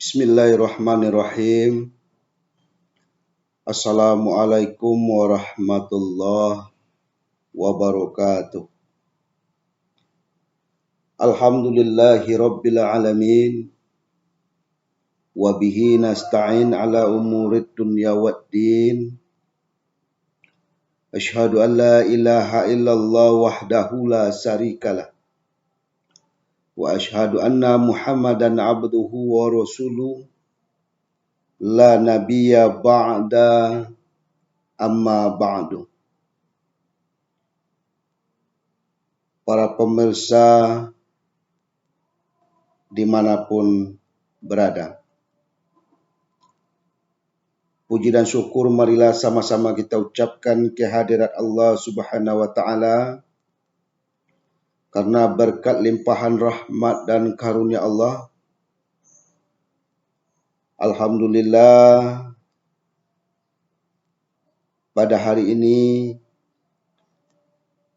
Bismillahirrahmanirrahim. Assalamualaikum warahmatullahi wabarakatuh. Alhamdulillahi rabbil alamin. Wabihi nasta'in ala umurid dunya waddin. Ashhadu an la ilaha illallah wahdahu la syarikalah. Wa ashhadu anna Muhammadan abduhu wa rasuluh. La nabiyya ba'da amma ba'du. Para pemirsa dimanapun berada, puji dan syukur marilah sama-sama kita ucapkan kehadirat Allah Subhanahu wa Ta'ala, karena berkat limpahan rahmat dan karunia Allah, alhamdulillah pada hari ini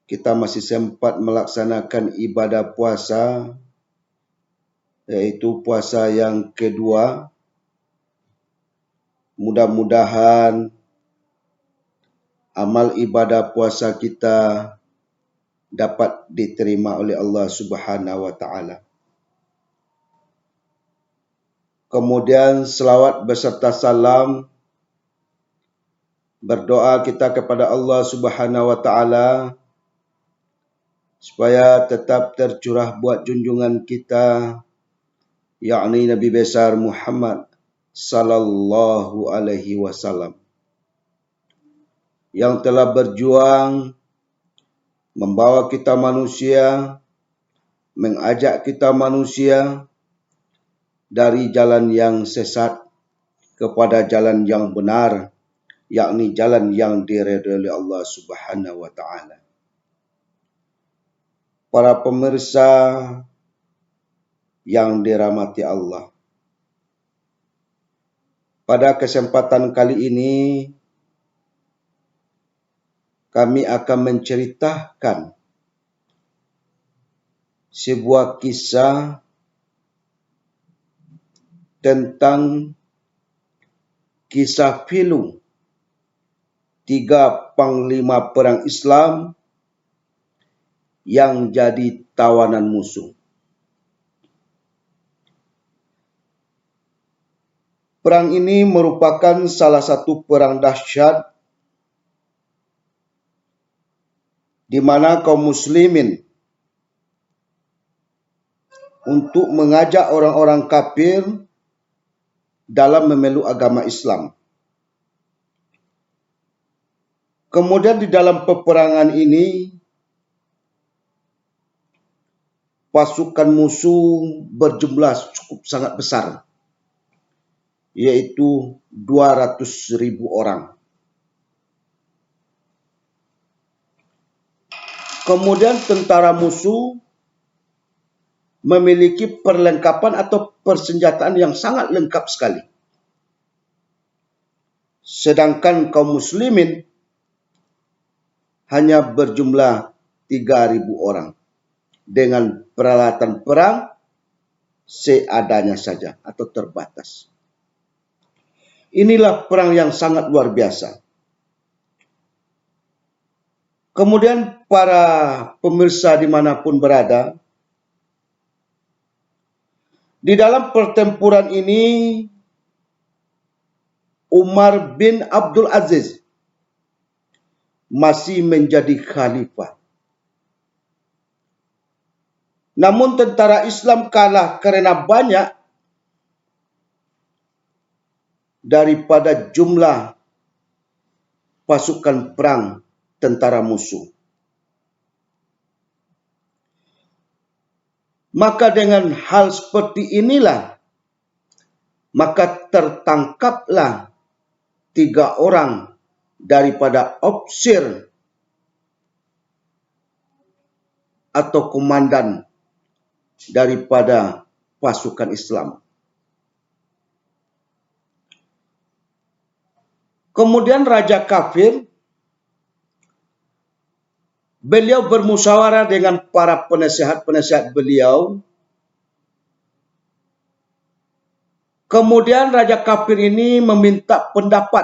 kita masih sempat melaksanakan ibadah puasa, yaitu puasa yang kedua. Mudah-mudahan amal ibadah puasa kita dapat diterima oleh Allah Subhanahu wa Ta'ala. Kemudian selawat beserta salam, berdoa kita kepada Allah Subhanahu wa Ta'ala supaya tetap tercurah buat junjungan kita, yakni Nabi besar Muhammad sallallahu alaihi wasallam, yang telah berjuang membawa kita manusia, mengajak kita manusia dari jalan yang sesat kepada jalan yang benar, yakni jalan yang diridhoi oleh Allah Subhanahu wa Ta'ala. Para pemirsa yang dirahmati Allah, pada kesempatan kali ini kami akan menceritakan sebuah kisah tentang kisah pilu 3 panglima perang Islam yang jadi tawanan musuh. Perang ini merupakan salah satu perang dahsyat di mana kaum muslimin untuk mengajak orang-orang kafir dalam memeluk agama Islam. Kemudian di dalam peperangan ini, pasukan musuh berjumlah cukup sangat besar, yaitu 200.000 orang. Kemudian tentara musuh memiliki perlengkapan atau persenjataan yang sangat lengkap sekali. Sedangkan kaum muslimin hanya berjumlah 3.000 orang dengan peralatan perang seadanya saja atau terbatas. Inilah perang yang sangat luar biasa. Kemudian para pemirsa dimanapun berada, di dalam pertempuran ini Umar bin Abdul Aziz masih menjadi khalifah. Namun tentara Islam kalah karena banyak daripada jumlah pasukan perang tentara musuh. Maka dengan hal seperti inilah, maka tertangkaplah 3 orang daripada ofisir atau komandan daripada pasukan Islam. Kemudian Raja Kafir, beliau bermusyawarah dengan para penasihat-penasihat beliau. Kemudian Raja Kafir ini meminta pendapat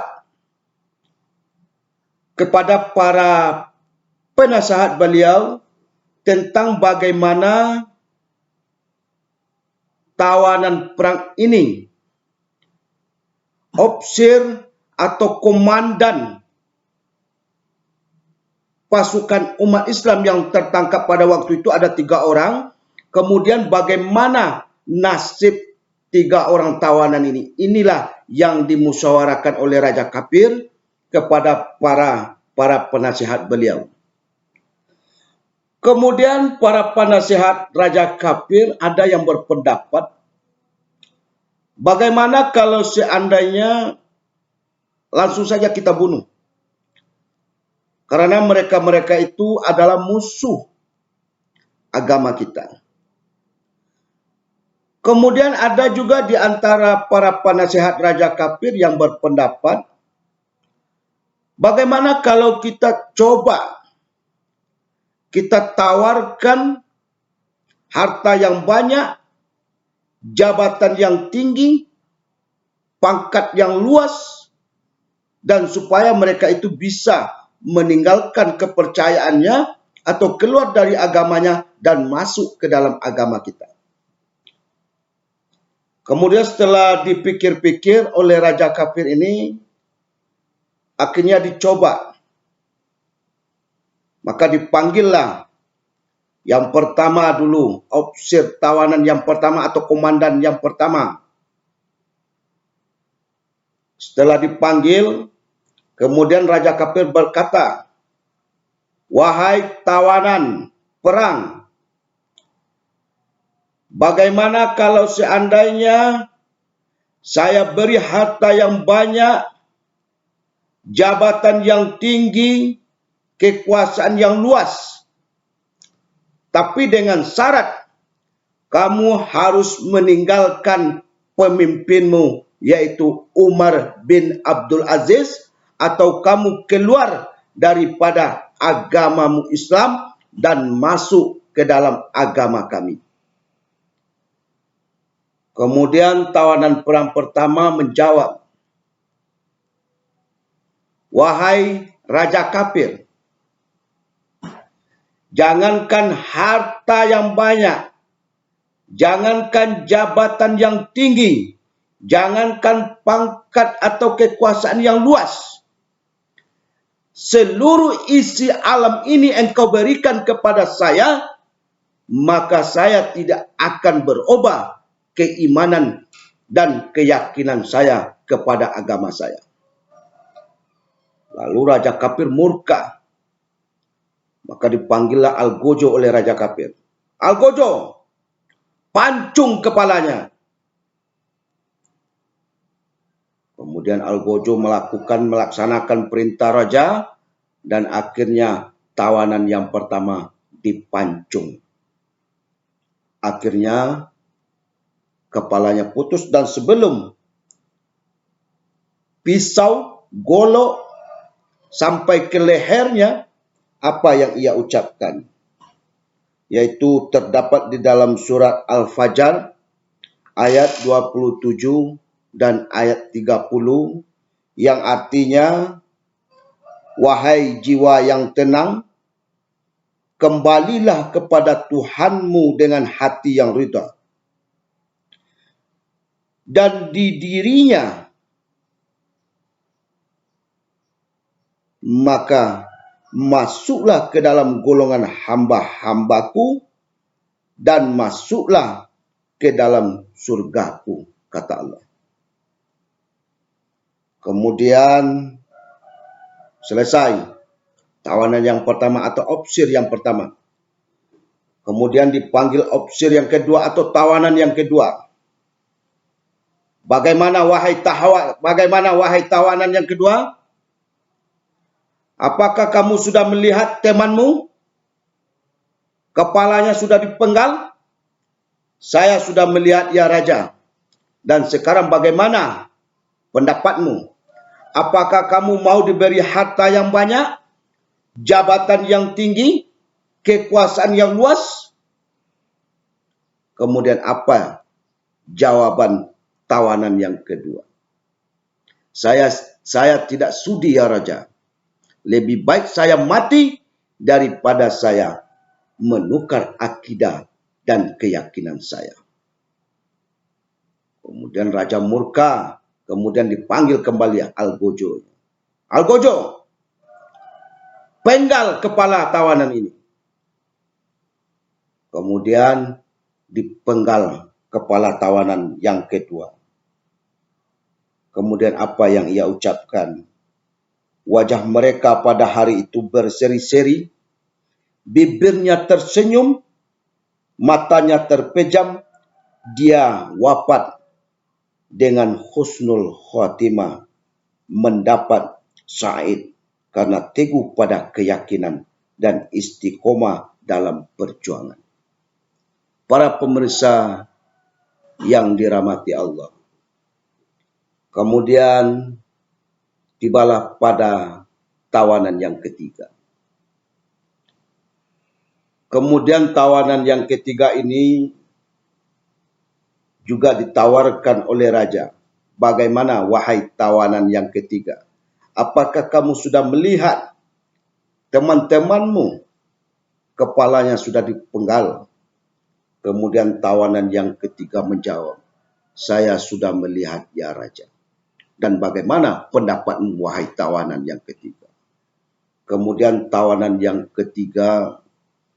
kepada para penasehat beliau tentang bagaimana tawanan perang ini, ofisir atau komandan pasukan umat Islam yang tertangkap pada waktu itu ada 3 orang. Kemudian bagaimana nasib 3 orang tawanan ini? Inilah yang dimusyawarahkan oleh Raja Kafir kepada para penasihat beliau. Kemudian para penasihat Raja Kafir ada yang berpendapat, bagaimana kalau seandainya langsung saja kita bunuh? Karena mereka-mereka itu adalah musuh agama kita. Kemudian ada juga di antara para penasihat Raja Kafir yang berpendapat, bagaimana kalau kita coba kita tawarkan harta yang banyak, jabatan yang tinggi, pangkat yang luas, dan supaya mereka itu bisa meninggalkan kepercayaannya atau keluar dari agamanya dan masuk ke dalam agama kita. Kemudian setelah dipikir-pikir oleh Raja Kafir ini, akhirnya dicoba. Maka dipanggillah yang pertama dulu, ofisir tawanan yang pertama atau komandan yang pertama. Setelah dipanggil, kemudian Raja Kafir berkata, "Wahai tawanan perang, bagaimana kalau seandainya saya beri harta yang banyak, jabatan yang tinggi, kekuasaan yang luas, tapi dengan syarat kamu harus meninggalkan pemimpinmu, yaitu Umar bin Abdul Aziz, atau kamu keluar daripada agamamu Islam dan masuk ke dalam agama kami." Kemudian tawanan perang pertama menjawab, "Wahai Raja Kafir, jangankan harta yang banyak, jangankan jabatan yang tinggi, jangankan pangkat atau kekuasaan yang luas, seluruh isi alam ini engkau berikan kepada saya, maka saya tidak akan berubah keimanan dan keyakinan saya kepada agama saya." Lalu Raja Kafir murka. Maka dipanggillah Algojo oleh Raja Kafir. "Algojo, pancung kepalanya." Kemudian Algojo melaksanakan perintah raja dan akhirnya tawanan yang pertama dipancung. Akhirnya kepalanya putus dan sebelum pisau golok sampai ke lehernya, apa yang ia ucapkan? Yaitu terdapat di dalam surat Al-Fajr ayat 27 dan ayat 30 yang artinya, "Wahai jiwa yang tenang, kembalilah kepada Tuhanmu dengan hati yang ridha, dan di dirinya maka masuklah ke dalam golongan hamba-hambaku dan masuklah ke dalam surgaku," kata Allah. Kemudian selesai tawanan yang pertama atau ofisir yang pertama. Kemudian dipanggil ofisir yang kedua atau tawanan yang kedua. Bagaimana wahai tawanan yang kedua? Apakah kamu sudah melihat temanmu? Kepalanya sudah dipenggal? Saya sudah melihat, ya Raja. Dan sekarang bagaimana pendapatmu? Apakah kamu mau diberi harta yang banyak, jabatan yang tinggi, kekuasaan yang luas? Kemudian apa jawaban tawanan yang kedua. Saya tidak sudi ya Raja. Lebih baik saya mati daripada saya menukar akidah dan keyakinan saya. Kemudian Raja murka, kemudian dipanggil kembali Algojo. Algojo, penggal kepala tawanan ini. Kemudian dipenggal kepala tawanan yang kedua. Kemudian apa yang ia ucapkan? Wajah mereka pada hari itu berseri-seri, bibirnya tersenyum, matanya terpejam, dia wafat dengan husnul khotimah, mendapat sa'id karena teguh pada keyakinan dan istiqomah dalam perjuangan. Para pemirsa yang dirahmati Allah, kemudian tibalah pada tawanan yang ketiga. Kemudian tawanan yang ketiga ini juga ditawarkan oleh Raja. Bagaimana wahai tawanan yang ketiga? Apakah kamu sudah melihat teman-temanmu kepalanya sudah dipenggal? Kemudian tawanan yang ketiga menjawab, saya sudah melihat ya Raja. Dan bagaimana pendapatmu wahai tawanan yang ketiga? Kemudian tawanan yang ketiga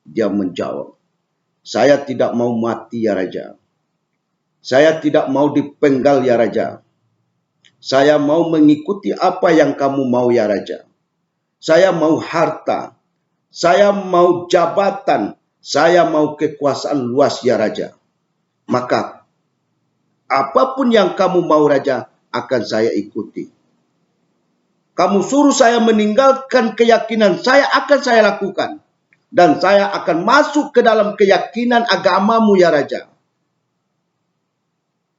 dia menjawab, saya tidak mau mati ya Raja. Saya tidak mau dipenggal ya Raja. Saya mau mengikuti apa yang kamu mau ya Raja. Saya mau harta. Saya mau jabatan. Saya mau kekuasaan luas ya Raja. Maka apapun yang kamu mau Raja akan saya ikuti. Kamu suruh saya meninggalkan keyakinan saya akan saya lakukan. Dan saya akan masuk ke dalam keyakinan agamamu ya Raja.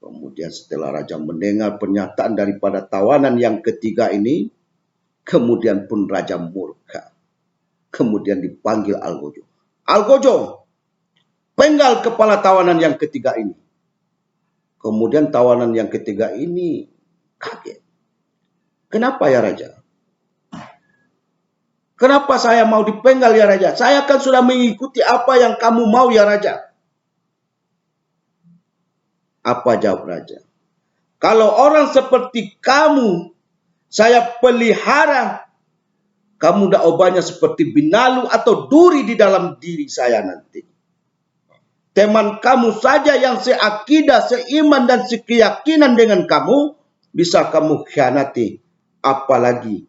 Kemudian setelah Raja mendengar pernyataan daripada tawanan yang ketiga ini, kemudian pun Raja murka. Kemudian dipanggil Algojo. Algojo, penggal kepala tawanan yang ketiga ini. Kemudian tawanan yang ketiga ini kaget. Kenapa ya Raja? Kenapa saya mau dipenggal ya Raja? Saya kan sudah mengikuti apa yang kamu mau ya Raja. Apa jawab Raja? Kalau orang seperti kamu, saya pelihara, kamu dakwahnya seperti binalu atau duri di dalam diri saya nanti. Teman kamu saja yang seakidah, seiman dan sekeyakinan dengan kamu, bisa kamu khianati. Apalagi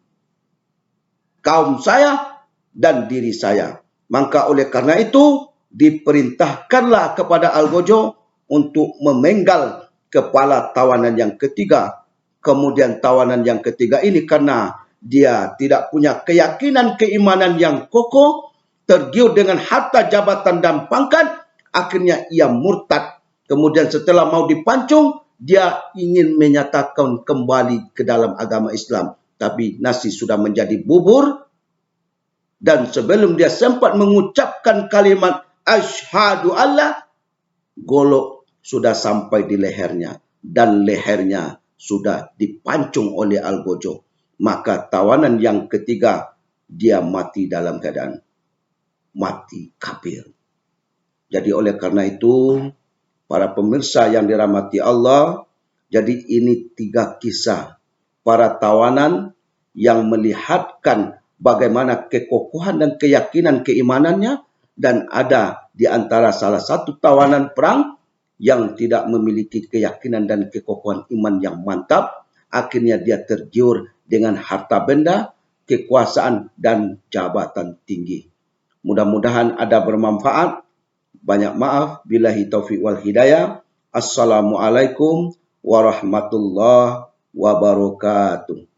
kaum saya dan diri saya. Maka oleh karena itu, diperintahkanlah kepada Algojo untuk memenggal kepala tawanan yang ketiga. Kemudian tawanan yang ketiga ini karena dia tidak punya keyakinan keimanan yang kokoh, tergiur dengan harta, jabatan dan pangkat, akhirnya ia murtad. Kemudian setelah mau dipancung, dia ingin menyatakan kembali ke dalam agama Islam. Tapi nasi sudah menjadi bubur. Dan sebelum dia sempat mengucapkan kalimat asyhadu alla, golok sudah sampai di lehernya. Dan lehernya sudah dipancung oleh Algojo. Maka tawanan yang ketiga, dia mati dalam keadaan mati kafir. Jadi oleh karena itu, para pemirsa yang dirahmati Allah, jadi ini 3 kisah para tawanan yang melihatkan bagaimana kekokohan dan keyakinan keimanannya, dan ada di antara salah satu tawanan perang yang tidak memiliki keyakinan dan kekokohan iman yang mantap, akhirnya dia tergiur dengan harta benda, kekuasaan dan jabatan tinggi. Mudah-mudahan ada bermanfaat. Banyak maaf, billahi taufiq wal hidayah. Assalamualaikum warahmatullahi wabarakatuh.